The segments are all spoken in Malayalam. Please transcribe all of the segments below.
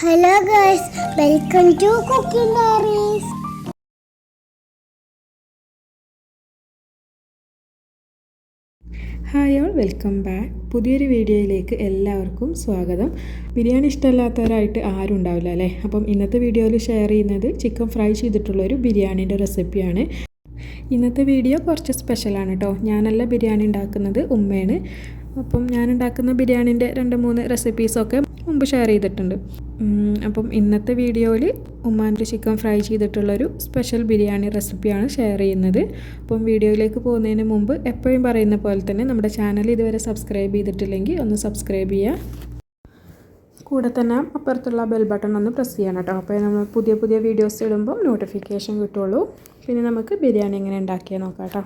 Hello guys, welcome to Cooking Diaries. Hi all, welcome back. പുതിയൊരു വീഡിയോയിലേക്ക് എല്ലാവർക്കും സ്വാഗതം. ബിരിയാണി ഇഷ്ടമല്ലാത്തവരായിട്ട് ആരും ഉണ്ടാവില്ല അല്ലേ? അപ്പം ഇന്നത്തെ വീഡിയോയിൽ ഷെയർ ചെയ്യുന്നത് ചിക്കൻ ഫ്രൈ ചെയ്തിട്ടുള്ളൊരു ബിരിയാണീൻ്റെ റെസിപ്പിയാണ്. ഇന്നത്തെ വീഡിയോ കുറച്ച് സ്പെഷ്യലാണ് കേട്ടോ. ഞാനല്ല ബിരിയാണി ഉണ്ടാക്കുന്നത്, ഉമ്മയാണ്. അപ്പം ഞാനുണ്ടാക്കുന്ന ബിരിയാണീൻ്റെ 2-3 റെസിപ്പീസൊക്കെ മുമ്പ് ഷെയർ ചെയ്തിട്ടുണ്ട്. അപ്പം ഇന്നത്തെ വീഡിയോയിൽ ഉമ്മാൻ്റെ ചിക്കൻ ഫ്രൈ ചെയ്തിട്ടുള്ളൊരു സ്പെഷ്യൽ ബിരിയാണി റെസിപ്പിയാണ് ഷെയർ ചെയ്യുന്നത്. അപ്പം വീഡിയോയിലേക്ക് പോകുന്നതിന് മുമ്പ് എപ്പോഴും പറയുന്ന പോലെ തന്നെ നമ്മുടെ ചാനൽ ഇതുവരെ സബ്സ്ക്രൈബ് ചെയ്തിട്ടില്ലെങ്കിൽ ഒന്ന് സബ്സ്ക്രൈബ് ചെയ്യുക. കൂടെ തന്നെ അപ്പുറത്തുള്ള ബെൽ ബട്ടൺ ഒന്ന് പ്രസ് ചെയ്യണം കേട്ടോ. അപ്പോൾ നമ്മൾ പുതിയ പുതിയ വീഡിയോസ് ഇടുമ്പം നോട്ടിഫിക്കേഷൻ കിട്ടുള്ളൂ. പിന്നെ നമുക്ക് ബിരിയാണി എങ്ങനെ ഉണ്ടാക്കിയാൽ നോക്കാം കേട്ടോ.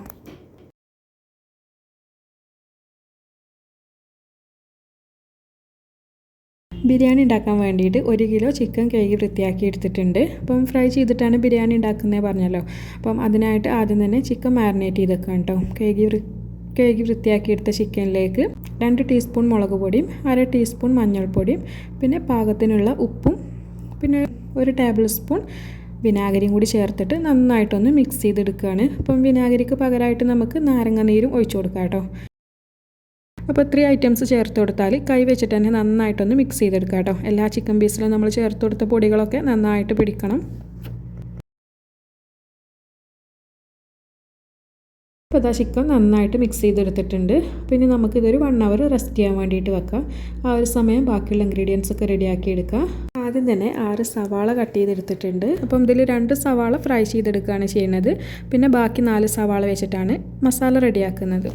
ബിരിയാണി ഉണ്ടാക്കാൻ വേണ്ടിയിട്ട് 1 കിലോ ചിക്കൻ കഴുകി വൃത്തിയാക്കി എടുത്തിട്ടുണ്ട്. അപ്പം ഫ്രൈ ചെയ്തിട്ടാണ് ബിരിയാണി ഉണ്ടാക്കുന്നത് പറഞ്ഞല്ലോ. അപ്പം അതിനായിട്ട് ആദ്യം തന്നെ ചിക്കൻ മാരിനേറ്റ് ചെയ്ത് വെക്കാം കേട്ടോ. കഴുകി വൃത്തിയാക്കിയെടുത്ത ചിക്കനിലേക്ക് 2 ടീസ്പൂൺ മുളക് പൊടിയും 1/2 ടീസ്പൂൺ മഞ്ഞൾപ്പൊടിയും പിന്നെ പാകത്തിനുള്ള ഉപ്പും പിന്നെ 1 ടേബിൾ സ്പൂൺ വിനാഗിരിയും കൂടി ചേർത്തിട്ട് നന്നായിട്ടൊന്ന് മിക്സ് ചെയ്തെടുക്കുകയാണ്. അപ്പം വിനാഗിരിക്ക് പകരമായിട്ട് നമുക്ക് നാരങ്ങ നീരും ഒഴിച്ചു കൊടുക്കാം കേട്ടോ. അപ്പോൾ 3 ഐറ്റംസ് ചേർത്ത് കൊടുത്താൽ കൈ വെച്ചിട്ട് തന്നെ നന്നായിട്ടൊന്ന് മിക്സ് ചെയ്തെടുക്കാം കേട്ടോ. എല്ലാ ചിക്കൻ പീസിലും നമ്മൾ ചേർത്ത് കൊടുത്ത പൊടികളൊക്കെ നന്നായിട്ട് പിടിക്കണം. അപ്പോൾ ഇതാ ചിക്കൻ നന്നായിട്ട് മിക്സ് ചെയ്തെടുത്തിട്ടുണ്ട്. പിന്നെ നമുക്കിതൊരു 1 അവർ റെസ്റ്റ് ചെയ്യാൻ വേണ്ടിയിട്ട് വെക്കാം. ആ ഒരു സമയം ബാക്കിയുള്ള ഇൻഗ്രീഡിയൻസ് ഒക്കെ റെഡിയാക്കി എടുക്കുക. ആദ്യം തന്നെ 6 സവാള കട്ട് ചെയ്തെടുത്തിട്ടുണ്ട്. അപ്പം ഇതിൽ 2 സവാള ഫ്രൈ ചെയ്തെടുക്കുകയാണ് ചെയ്യുന്നത്. പിന്നെ ബാക്കി 4 സവാള വെച്ചിട്ടാണ് മസാല റെഡിയാക്കുന്നത്.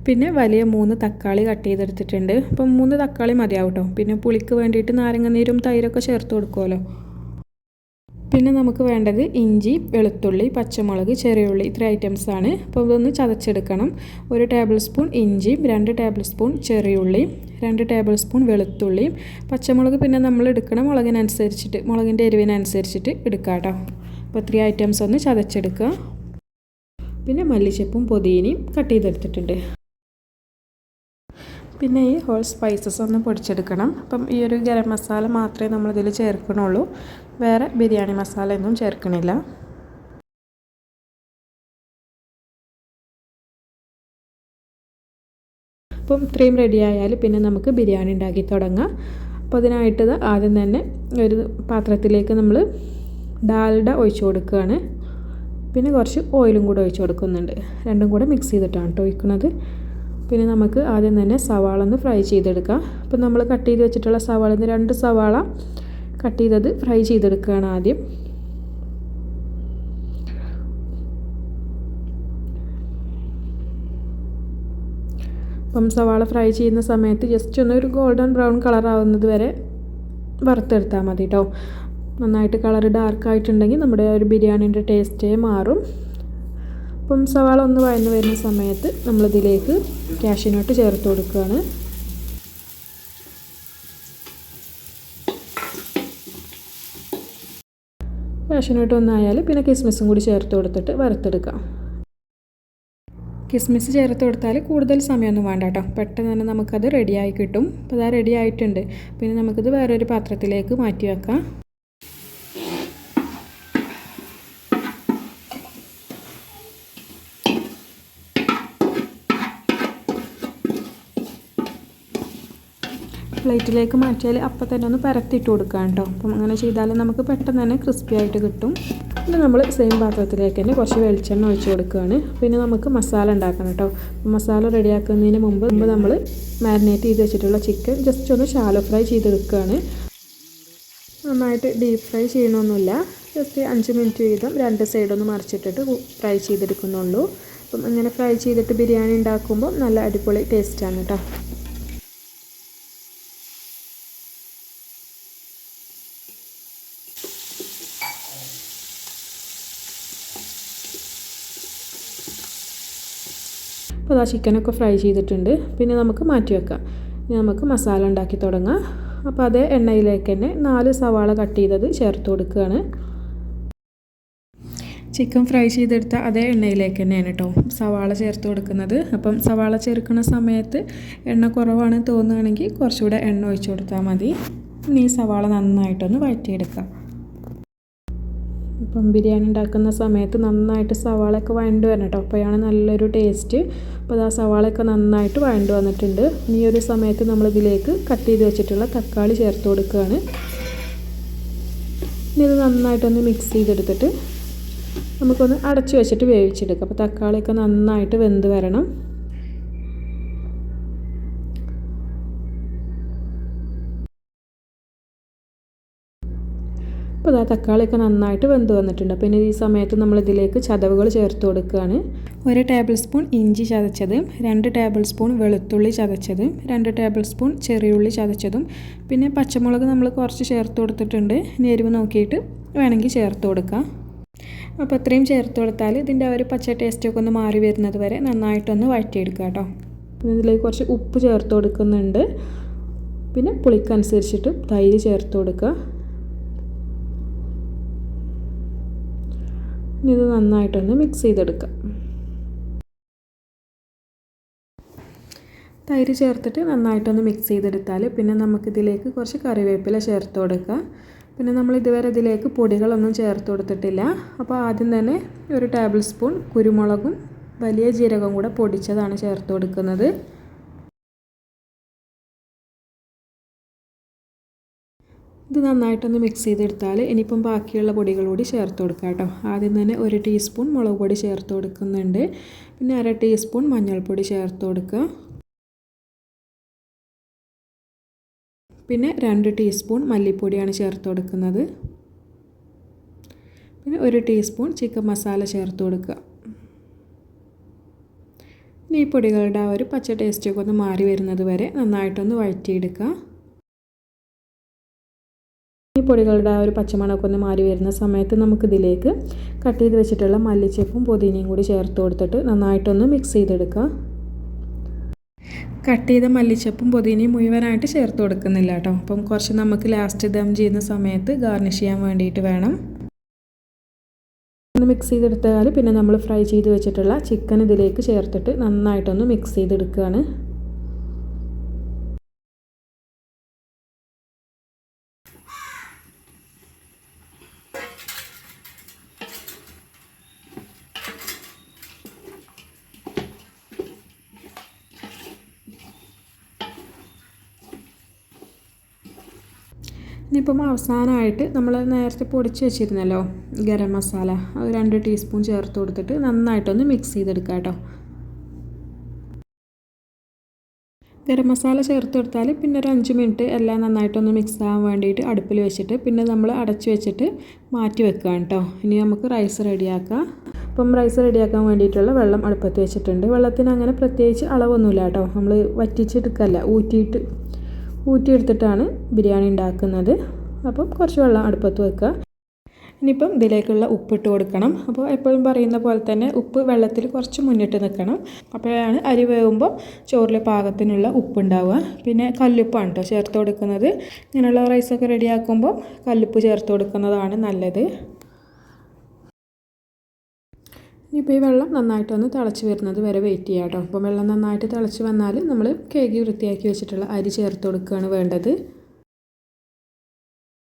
പിന്നെ വലിയ 3 തക്കാളി കട്ട് ചെയ്തെടുത്തിട്ടുണ്ട്. അപ്പം 3 തക്കാളി മതിയാവും കേട്ടോ. പിന്നെ പുളിക്ക് വേണ്ടിയിട്ട് നാരങ്ങ നീരും തൈരൊക്കെ ചേർത്ത് കൊടുക്കുമല്ലോ. പിന്നെ നമുക്ക് വേണ്ടത് ഇഞ്ചി, വെളുത്തുള്ളി, പച്ചമുളക്, ചെറിയുള്ളി, ഇത്ര ഐറ്റംസാണ്. അപ്പോൾ ഇതൊന്ന് ചതച്ചെടുക്കണം. 1 ടേബിൾ സ്പൂൺ ഇഞ്ചിയും 2 ടേബിൾ സ്പൂൺ ചെറിയുള്ളിയും 2 ടേബിൾ സ്പൂൺ വെളുത്തുള്ളിയും പച്ചമുളക് പിന്നെ നമ്മൾ എടുക്കണം മുളകിൻ്റെ എരിവിനനുസരിച്ചിട്ട് എടുക്കുക കേട്ടോ. അപ്പോൾ 3 ഐറ്റംസ് ഒന്ന് ചതച്ചെടുക്കുക. പിന്നെ മല്ലിച്ചപ്പും പുതിനയും കട്ട് ചെയ്തെടുത്തിട്ടുണ്ട്. പിന്നെ ഈ ഹോൾ സ്പൈസസ് ഒന്ന് പൊടിച്ചെടുക്കണം. അപ്പം ഈ ഒരു ഗരം മസാല മാത്രമേ നമ്മളിതിൽ ചേർക്കണുള്ളൂ, വേറെ ബിരിയാണി മസാല ഒന്നും ചേർക്കണില്ല. അപ്പം ഇത്രയും റെഡി ആയാൽ പിന്നെ നമുക്ക് ബിരിയാണി ഉണ്ടാക്കി തുടങ്ങാം. അപ്പോൾ അതിനായിട്ട് ആദ്യം തന്നെ ഒരു പാത്രത്തിലേക്ക് നമ്മൾ ഡാൽഡ ഒഴിച്ചു കൊടുക്കുകയാണ്. പിന്നെ കുറച്ച് ഓയിലും കൂടെ ഒഴിച്ചു കൊടുക്കുന്നുണ്ട്. രണ്ടും കൂടെ മിക്സ് ചെയ്തിട്ടാണ് കേട്ടോ ഒഴിക്കുന്നത്. പിന്നെ നമുക്ക് ആദ്യം തന്നെ സവാള ഒന്ന് ഫ്രൈ ചെയ്തെടുക്കാം. അപ്പോൾ നമ്മൾ കട്ട് ചെയ്ത് വെച്ചിട്ടുള്ള സവാള 2 സവാള കട്ട് ചെയ്തത് ഫ്രൈ ചെയ്തെടുക്കുകയാണ് ആദ്യം. അപ്പം സവാള ഫ്രൈ ചെയ്യുന്ന സമയത്ത് ജസ്റ്റ് ഒന്ന് ഒരു ഗോൾഡൻ ബ്രൗൺ കളർ ആവുന്നത് വരെ വറുത്തെടുത്താൽ മതി കേട്ടോ. നന്നായിട്ട് കളർ ഡാർക്കായിട്ടുണ്ടെങ്കിൽ നമ്മുടെ ഒരു ബിരിയാണീൻ്റെ ടേസ്റ്റേ മാറും. അപ്പം സവാള ഒന്ന് വഴന്ന് വരുന്ന സമയത്ത് നമ്മളിതിലേക്ക് കാഷ്യൂനട്ട് ചേർത്ത് കൊടുക്കുകയാണ്. കാഷ്യൂനട്ട് ഒന്നായാൽ പിന്നെ കിസ്മിസും കൂടി ചേർത്ത് കൊടുത്തിട്ട് വറുത്തെടുക്കാം. കിസ്മിസ് ചേർത്ത് കൊടുത്താൽ കൂടുതൽ സമയമൊന്നും വേണ്ട കേട്ടോ. പെട്ടെന്ന് തന്നെ നമുക്കത് റെഡിയായി കിട്ടും. അപ്പോൾ അത് റെഡി ആയിട്ടുണ്ട്. പിന്നെ നമുക്കിത് വേറൊരു പാത്രത്തിലേക്ക് മാറ്റി വെക്കാം. പ്ലേറ്റിലേക്ക് മാറ്റിയാൽ അപ്പം തന്നെ ഒന്ന് പരത്തിയിട്ട് കൊടുക്കാം കേട്ടോ. അപ്പം അങ്ങനെ ചെയ്താൽ നമുക്ക് പെട്ടെന്ന് തന്നെ ക്രിസ്പി ആയിട്ട് കിട്ടും. പിന്നെ നമ്മൾ സെയിം പാത്രത്തിലേക്ക് തന്നെ കുറച്ച് വെളിച്ചെണ്ണ ഒഴിച്ച് കൊടുക്കുകയാണ്. പിന്നെ നമുക്ക് മസാല ഉണ്ടാക്കണം കേട്ടോ. മസാല റെഡിയാക്കുന്നതിന് മുമ്പ് നമ്മൾ മാരിനേറ്റ് ചെയ്ത് വെച്ചിട്ടുള്ള ചിക്കൻ ജസ്റ്റ് ഒന്ന് ഷാലോ ഫ്രൈ ചെയ്തെടുക്കുകയാണ്. നന്നായിട്ട് ഡീപ്പ് ഫ്രൈ ചെയ്യണമൊന്നുമില്ല. ജസ്റ്റ് 5 മിനിറ്റ് വീതം 2 സൈഡൊന്ന് മറിച്ചിട്ടിട്ട് ഫ്രൈ ചെയ്തെടുക്കുന്നുള്ളൂ. അപ്പം അങ്ങനെ ഫ്രൈ ചെയ്തിട്ട് ബിരിയാണി ഉണ്ടാക്കുമ്പോൾ നല്ല അടിപൊളി ടേസ്റ്റാണ് കേട്ടോ. അപ്പോൾ ആ ചിക്കനൊക്കെ ഫ്രൈ ചെയ്തിട്ടുണ്ട്. പിന്നെ നമുക്ക് മാറ്റി വെക്കാം. ഇനി നമുക്ക് മസാല ഉണ്ടാക്കി തുടങ്ങാം. അപ്പോൾ അതേ എണ്ണയിലേക്ക് തന്നെ 4 സവാള കട്ട് ചെയ്തത് ചേർത്ത് കൊടുക്കുകയാണ്. ചിക്കൻ ഫ്രൈ ചെയ്തെടുത്ത അതേ എണ്ണയിലേക്ക് തന്നെയാണ് കേട്ടോ സവാള ചേർത്ത് കൊടുക്കുന്നത്. അപ്പം സവാള ചേർക്കുന്ന സമയത്ത് എണ്ണ കുറവാണ് തോന്നുകയാണെങ്കിൽ കുറച്ചുകൂടെ എണ്ണ ഒഴിച്ച് കൊടുത്താൽ മതി. ഇനി ഈ സവാള നന്നായിട്ടൊന്ന് വഴറ്റിയെടുക്കാം. ഇപ്പം ബിരിയാണി ഉണ്ടാക്കുന്ന സമയത്ത് നന്നായിട്ട് സവാളയൊക്കെ വഴണ്ട് വരണം കേട്ടോ, അപ്പോഴാണ് നല്ലൊരു ടേസ്റ്റ്. അപ്പോൾ ആ സവാളയൊക്കെ നന്നായിട്ട് വഴണ്ട് വന്നിട്ടുണ്ട്. ഈ ഒരു സമയത്ത് നമ്മളിതിലേക്ക് കട്ട് ചെയ്ത് വെച്ചിട്ടുള്ള തക്കാളി ചേർത്ത് കൊടുക്കുകയാണ്. ഇനി ഇത് നന്നായിട്ടൊന്ന് മിക്സ് ചെയ്തെടുത്തിട്ട് നമുക്കൊന്ന് അടച്ചു വെച്ചിട്ട് വേവിച്ചെടുക്കാം. അപ്പോൾ തക്കാളിയൊക്കെ നന്നായിട്ട് വെന്ത് വരണം. അപ്പോൾ തക്കാളിയൊക്കെ നന്നായിട്ട് വെന്ത് വന്നിട്ടുണ്ട്. അപ്പോൾ ഇനി ഈ സമയത്ത് നമ്മളിതിലേക്ക് ചതവുകൾ ചേർത്ത് കൊടുക്കുകയാണ്. 1 ടേബിൾ സ്പൂൺ ഇഞ്ചി ചതച്ചതും, 2 ടേബിൾ സ്പൂൺ വെളുത്തുള്ളി ചതച്ചതും, 2 ടേബിൾ സ്പൂൺ ചെറിയുള്ളി ചതച്ചതും, പിന്നെ പച്ചമുളക് നമ്മൾ കുറച്ച് ചേർത്ത് കൊടുത്തിട്ടുണ്ട്. ഇനി എരിവ് നോക്കിയിട്ട് വേണമെങ്കിൽ ചേർത്ത് കൊടുക്കാം. അപ്പോൾ ഇത്രയും ചേർത്ത് കൊടുത്താൽ ഇതിൻ്റെ ആ ഒരു പച്ച ടേസ്റ്റൊക്കെ ഒന്ന് മാറി വരുന്നത് വരെ നന്നായിട്ടൊന്ന് വഴറ്റിയെടുക്കുക കേട്ടോ. ഇതിലേക്ക് കുറച്ച് ഉപ്പ് ചേർത്ത് കൊടുക്കുന്നുണ്ട്. പിന്നെ പുളിക്കനുസരിച്ചിട്ട് തൈര് ചേർത്ത് കൊടുക്കുക. ഇനി ഇത് നന്നായിട്ടൊന്ന് മിക്സ് ചെയ്തെടുക്കുക. തൈര് ചേർത്തിട്ട് നന്നായിട്ടൊന്ന് മിക്സ് ചെയ്തെടുത്താൽ പിന്നെ നമുക്കിതിലേക്ക് കുറച്ച് കറിവേപ്പില ചേർത്ത് കൊടുക്കുക. പിന്നെ നമ്മൾ ഇതുവരെ ഇതിലേക്ക് പൊടികളൊന്നും ചേർത്ത് കൊടുത്തിട്ടില്ല. അപ്പോൾ ആദ്യം തന്നെ 1 ടേബിൾ സ്പൂൺ കുരുമുളകും വലിയ ജീരകവും കൂടെ പൊടിച്ചതാണ് ചേർത്ത് കൊടുക്കുന്നത്. ഇത് നന്നായിട്ടൊന്ന് മിക്സ് ചെയ്തെടുത്താൽ ഇനിയിപ്പം ബാക്കിയുള്ള പൊടികൾ കൂടി ചേർത്ത് കൊടുക്കാം കേട്ടോ. ആദ്യം തന്നെ 1 ടീസ്പൂൺ മുളക് പൊടി ചേർത്ത് കൊടുക്കുന്നുണ്ട്. പിന്നെ 1/2 ടീസ്പൂൺ മഞ്ഞൾപ്പൊടി ചേർത്ത് കൊടുക്കുക. പിന്നെ 2 ടീസ്പൂൺ മല്ലിപ്പൊടിയാണ് ചേർത്ത് കൊടുക്കുന്നത്. പിന്നെ 1 ടീസ്പൂൺ ചിക്കൻ മസാല ചേർത്ത് കൊടുക്കുക. ഇനി ഈ പൊടികളുടെ ആ ഒരു പച്ച ടേസ്റ്റൊക്കെ ഒന്ന് മാറി വരുന്നത് വരെ നന്നായിട്ടൊന്ന് വഴറ്റിയെടുക്കുക. ഈ പൊടികളുടെ ആ ഒരു പച്ചമണമൊക്കെ ഒന്ന് മാറി വരുന്ന സമയത്ത് നമുക്കിതിലേക്ക് കട്ട് ചെയ്ത് വെച്ചിട്ടുള്ള മല്ലിച്ചപ്പും പുതിനയും കൂടി ചേർത്ത് കൊടുത്തിട്ട് നന്നായിട്ടൊന്ന് മിക്സ് ചെയ്തെടുക്കുക. കട്ട് ചെയ്ത മല്ലിച്ചപ്പും പുതിനയും മുഴുവനായിട്ട് ചേർത്ത് കൊടുക്കുന്നില്ല കേട്ടോ. അപ്പം കുറച്ച് നമുക്ക് ലാസ്റ്റ് ദം ചെയ്യുന്ന സമയത്ത് ഗാർണിഷ് ചെയ്യാൻ വേണ്ടിയിട്ട് വേണം. ഒന്ന് മിക്സ് ചെയ്തെടുത്താൽ പിന്നെ നമ്മൾ ഫ്രൈ ചെയ്ത് വെച്ചിട്ടുള്ള ചിക്കൻ ഇതിലേക്ക് ചേർത്തിട്ട് നന്നായിട്ടൊന്ന് മിക്സ് ചെയ്തെടുക്കുകയാണ്. ഇനിയിപ്പം അവസാനമായിട്ട് നമ്മൾ നേരത്തെ പൊടിച്ച് വെച്ചിരുന്നല്ലോ ഗരം മസാല, അത് 2 ടീസ്പൂൺ ചേർത്ത് കൊടുത്തിട്ട് നന്നായിട്ടൊന്ന് മിക്സ് ചെയ്തെടുക്കുക കേട്ടോ. ഗരം മസാല ചേർത്ത് കൊടുത്താൽ പിന്നെ ഒരു 5 മിനിറ്റ് എല്ലാം നന്നായിട്ടൊന്ന് മിക്സ് ആകാൻ വേണ്ടിയിട്ട് അടുപ്പിൽ വെച്ചിട്ട് പിന്നെ നമ്മൾ അടച്ച് വെച്ചിട്ട് മാറ്റി വെക്കുകയാണ് കേട്ടോ. ഇനി നമുക്ക് റൈസ് റെഡിയാക്കാം. അപ്പം റൈസ് റെഡിയാക്കാൻ വേണ്ടിയിട്ടുള്ള വെള്ളം അടുപ്പത്ത് വെച്ചിട്ടുണ്ട്. വെള്ളത്തിന് അങ്ങനെ പ്രത്യേകിച്ച് അളവൊന്നുമില്ല കേട്ടോ. നമ്മൾ വറ്റിച്ചെടുക്കല്ല, ഊറ്റിയെടുത്തിട്ടാണ് ബിരിയാണി ഉണ്ടാക്കുന്നത്. അപ്പം കുറച്ച് വെള്ളം അടുപ്പത്ത് വെക്കുക. ഇനിയിപ്പം ഇതിലേക്കുള്ള ഉപ്പിട്ട് കൊടുക്കണം. അപ്പോൾ എപ്പോഴും പറയുന്ന പോലെ തന്നെ ഉപ്പ് വെള്ളത്തിൽ കുറച്ച് മുന്നിട്ട് നിൽക്കണം. അപ്പോഴാണ് അരി വേകുമ്പോൾ ചോറിൽ പാകത്തിനുള്ള ഉപ്പുണ്ടാവുക. പിന്നെ കല്ലുപ്പാണ് കേട്ടോ ചേർത്ത് കൊടുക്കുന്നത്. ഇങ്ങനെയുള്ള റൈസൊക്കെ റെഡിയാക്കുമ്പോൾ കല്ലുപ്പ് ചേർത്ത് കൊടുക്കുന്നതാണ് നല്ലത്. ഇനിയിപ്പോൾ ഈ വെള്ളം നന്നായിട്ടൊന്ന് തിളച്ച് വരുന്നത് വരെ വെയിറ്റ് ചെയ്യാം കേട്ടോ. അപ്പോൾ വെള്ളം നന്നായിട്ട് തിളച്ച് വന്നാൽ നമ്മൾ കഴുകി വൃത്തിയാക്കി വെച്ചിട്ടുള്ള അരി ചേർത്ത് കൊടുക്കുകയാണ് വേണ്ടത്.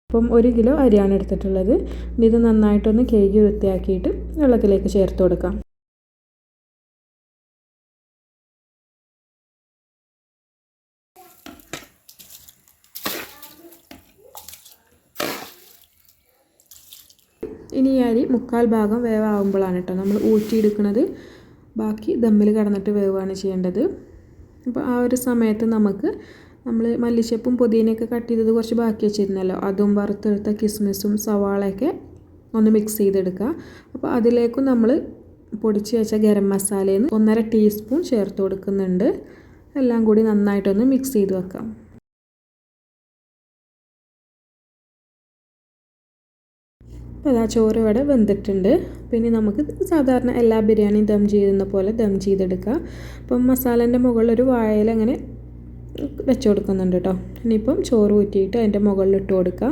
അപ്പം 1 കിലോ അരിയാണ് എടുത്തിട്ടുള്ളത്. ഇനി ഇത് നന്നായിട്ടൊന്ന് കഴുകി വൃത്തിയാക്കിയിട്ട് വെള്ളത്തിലേക്ക് ചേർത്ത് കൊടുക്കാം. ഇനി ഈ അരി 1/4 ഭാഗം വേവാകുമ്പോഴാണ് കേട്ടോ നമ്മൾ ഊറ്റിയെടുക്കുന്നത്. ബാക്കി ദമ്മിൽ കിടന്നിട്ട് വേവാണ് ചെയ്യേണ്ടത്. അപ്പോൾ ആ ഒരു സമയത്ത് നമ്മൾ മല്ലിച്ചപ്പും പുതിനയൊക്കെ കട്ട് ചെയ്തത് കുറച്ച് ബാക്കി വെച്ചിരുന്നല്ലോ, അതും വറുത്തെടുത്ത കിസ്മിസും സവാളയൊക്കെ ഒന്ന് മിക്സ് ചെയ്തെടുക്കുക. അപ്പോൾ അതിലേക്കും നമ്മൾ പൊടിച്ച് വെച്ച ഗരം മസാലയിൽ നിന്ന് 1/2 ടീസ്പൂൺ ചേർത്ത് കൊടുക്കുന്നുണ്ട്. എല്ലാം കൂടി നന്നായിട്ടൊന്ന് മിക്സ് ചെയ്ത് വെക്കാം. അപ്പോൾ ആ ചോറ് ഇവിടെ വെന്തിട്ടുണ്ട്. പിന്നെ നമുക്ക് സാധാരണ എല്ലാ ബിരിയാണിയും ദം ചെയ്യുന്ന പോലെ ദം ചെയ്തെടുക്കാം. അപ്പം മസാലേൻ്റെ മുകളിൽ ഒരു വാഴയില അങ്ങനെ വെച്ച് കൊടുക്കുന്നുണ്ട് കേട്ടോ. ഇനിയിപ്പം ചോറ് ഊറ്റിയിട്ട് അതിൻ്റെ മുകളിൽ ഇട്ട് കൊടുക്കുക.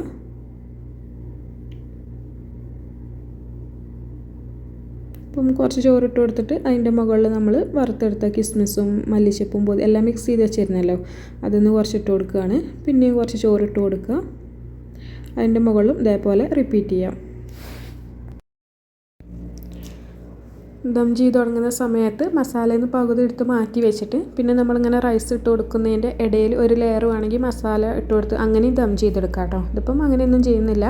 അപ്പം കുറച്ച് ചോറ് ഇട്ട് കൊടുത്തിട്ട് അതിൻ്റെ മുകളിൽ നമ്മൾ വറുത്തെടുത്ത കിസ്മിസും മല്ലിച്ചപ്പും എല്ലാം മിക്സ് ചെയ്ത് വെച്ചിരുന്നല്ലോ, അതൊന്ന് കുറച്ച് ഇട്ട് കൊടുക്കുകയാണ്. പിന്നെയും കുറച്ച് ചോറ് ഇട്ട് കൊടുക്കുക. അതിൻ്റെ മുകളിലും ഇതേപോലെ റിപ്പീറ്റ് ചെയ്യാം. ദം ചെയ്ത് തുടങ്ങുന്ന സമയത്ത് മസാലയിൽ നിന്ന് പകുതി എടുത്ത് മാറ്റി വെച്ചിട്ട് പിന്നെ നമ്മളിങ്ങനെ റൈസ് ഇട്ട് കൊടുക്കുന്നതിൻ്റെ ഇടയിൽ ഒരു ലെയർ വേണമെങ്കിൽ മസാല ഇട്ട് കൊടുത്ത് അങ്ങനെയും ദം ചെയ്തെടുക്കാം കേട്ടോ. ഇതിപ്പം അങ്ങനെയൊന്നും ചെയ്യുന്നില്ല.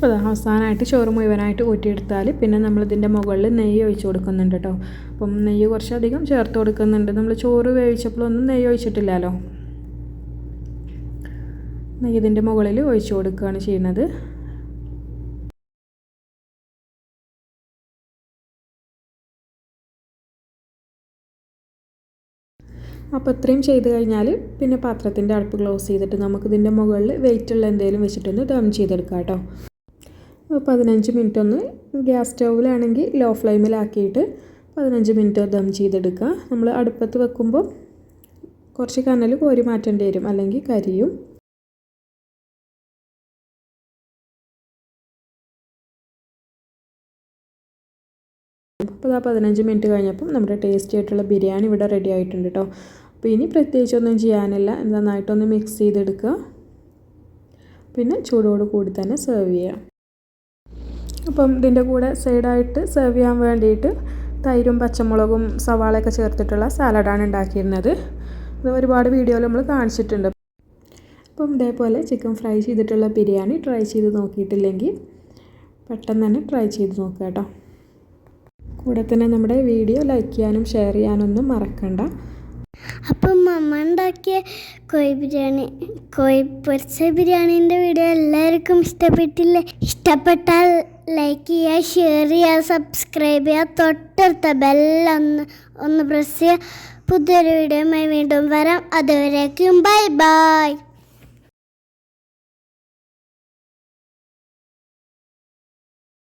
അപ്പോൾ അവസാനമായിട്ട് ചോറ് മുഴുവനായിട്ട് ഊറ്റിയെടുത്താൽ പിന്നെ നമ്മളിതിൻ്റെ മുകളിൽ നെയ്യ് ഒഴിച്ച് കൊടുക്കുന്നുണ്ട് കേട്ടോ. അപ്പം നെയ്യ് കുറച്ചധികം ചേർത്ത് കൊടുക്കുന്നുണ്ട്. നമ്മൾ ചോറ് വേവിച്ചപ്പോഴൊന്നും നെയ്യ് ഒഴിച്ചിട്ടില്ലല്ലോ. നെയ്യ് ഇതിൻ്റെ മുകളിൽ ഒഴിച്ച് കൊടുക്കുകയാണ് ചെയ്യുന്നത്. അപ്പോൾ ഇത്രയും ചെയ്ത് കഴിഞ്ഞാൽ പിന്നെ പാത്രത്തിൻ്റെ അടുപ്പ് ക്ലോസ് ചെയ്തിട്ട് നമുക്കിതിൻ്റെ മുകളിൽ വെയിറ്റുള്ള എന്തെങ്കിലും വെച്ചിട്ടൊന്ന് ദം ചെയ്തെടുക്കാം കേട്ടോ. 15 മിനിറ്റ് ഒന്ന് ഗ്യാസ് സ്റ്റൗവിലാണെങ്കിൽ ലോ ഫ്ലെയിമിലാക്കിയിട്ട് 15 മിനിറ്റ് ദം ചെയ്തെടുക്കുക. നമ്മൾ അടുപ്പത്ത് വെക്കുമ്പോൾ കുറച്ച് കനൽ കോരി മാറ്റേണ്ടി വരും, അല്ലെങ്കിൽ കരിയും. അപ്പോൾ 15 മിനിറ്റ് കഴിഞ്ഞപ്പം നമ്മുടെ ടേസ്റ്റി ആയിട്ടുള്ള ബിരിയാണി ഇവിടെ റെഡി ആയിട്ടുണ്ട് കേട്ടോ. അപ്പോൾ ഇനി പ്രത്യേകിച്ചൊന്നും ചെയ്യാനില്ല, നന്നായിട്ടൊന്ന് മിക്സ് ചെയ്തെടുക്കുക. പിന്നെ ചൂടോട് കൂടി തന്നെ സെർവ് ചെയ്യാം. അപ്പം ഇതിൻ്റെ കൂടെ സൈഡായിട്ട് സെർവ് ചെയ്യാൻ വേണ്ടിയിട്ട് തൈരും പച്ചമുളകും സവാളയൊക്കെ ചേർത്തിട്ടുള്ള സാലഡാണ് ഉണ്ടാക്കിയിരുന്നത്. അത് ഒരുപാട് വീഡിയോയിൽ നമ്മൾ കാണിച്ചിട്ടുണ്ട്. അപ്പം ഇതേപോലെ ചിക്കൻ ഫ്രൈ ചെയ്തിട്ടുള്ള ബിരിയാണി ട്രൈ ചെയ്ത് നോക്കിയിട്ടില്ലെങ്കിൽ പെട്ടെന്ന് തന്നെ ട്രൈ ചെയ്ത് നോക്കുക കേട്ടോ. കൂടെ തന്നെ നമ്മുടെ വീഡിയോ ലൈക്ക് ചെയ്യാനും ഷെയർ ചെയ്യാനൊന്നും മറക്കണ്ട. അപ്പം മമ്മ ഉണ്ടാക്കിയ കോഴി പൊരിച്ച ബിരിയാണീൻ്റെ വീഡിയോ എല്ലാവർക്കും ഇഷ്ടപ്പെട്ടില്ലേ? ഇഷ്ടപ്പെട്ടാൽ ലൈക്ക് ചെയ്യുക, ഷെയർ ചെയ്യുക, സബ്സ്ക്രൈബ് ചെയ്യുക, തൊട്ടടുത്ത ബെല്ലൊന്ന് പ്രസ് ചെയ്യുക. പുതിയൊരു വീഡിയോയുമായി വീണ്ടും വരാം. അതുവരേക്കും ബൈ ബൈ.